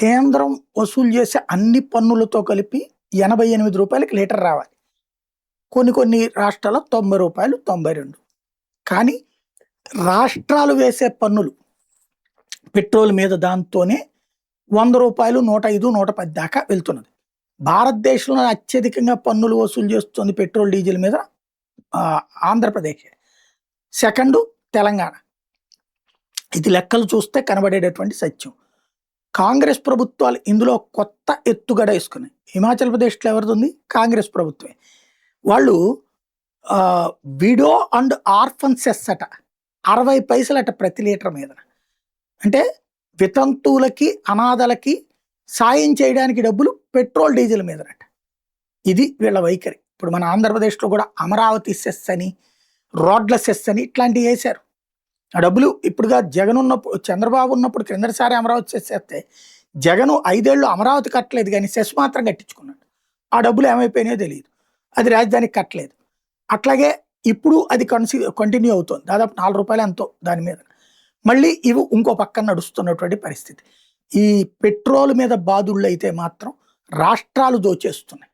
కేంద్రం వసూలు చేసే అన్ని పన్నులతో కలిపి 88 రూపాయలకి లీటర్ రావాలి. కొన్ని రాష్ట్రాల్లో 90 రూపాయలు, 92. కానీ రాష్ట్రాలు వేసే పన్నులు పెట్రోల్ మీద దాంతోనే 100 రూపాయలు, 105, 110 దాకా వెళ్తున్నది. భారతదేశంలో అత్యధికంగా పన్నులు వసూలు చేస్తుంది పెట్రోల్, డీజిల్ మీద ఆంధ్రప్రదేశ్, సెకండు తెలంగాణ. ఇది లెక్కలు చూస్తే కనబడేటటువంటి సత్యం. కాంగ్రెస్ ప్రభుత్వాలు ఇందులో కొత్త ఎత్తుగడ వేసుకున్నాయి. హిమాచల్ ప్రదేశ్లో ఎవరిది ఉంది? కాంగ్రెస్ ప్రభుత్వమే. వాళ్ళు విడో అండ్ ఆర్ఫన్ సెస్ అట 60 పైసలట ప్రతి లీటర్ మీద. అంటే వితంతువులకి, అనాథలకి సాయం చేయడానికి డబ్బులు పెట్రోల్, డీజిల్ మీదనట. ఇది వీళ్ళ వైఖరి. ఇప్పుడు మన ఆంధ్రప్రదేశ్లో కూడా అమరావతి సెస్ అని, రోడ్ల సెస్ అని ఇట్లాంటివి వేశారు. ఆ డబ్బులు ఇప్పుడుగా జగన్ ఉన్నప్పుడు, చంద్రబాబు ఉన్నప్పుడు క్రిందటిసారి అమరావతి సెస్ వేస్తే జగన్ 5 ఏళ్ళు అమరావతి కట్టలేదు, కానీ సెస్ మాత్రం కట్టించుకున్నాడు. ఆ డబ్బులు ఏమైపోయినాయో తెలియదు. అది రాజధానికి కట్టలేదు. అట్లాగే ఇప్పుడు అది కంటిన్యూ అవుతుంది. దాదాపు 4 రూపాయలు ఎంతో దాని మీద. మళ్ళీ ఇవి ఇంకో పక్కన నడుస్తున్నటువంటి పరిస్థితి. ఈ పెట్రోల్ మీద బాధుళ్ళు అయితే మాత్రం రాష్ట్రాలు దోచేస్తున్నాయి.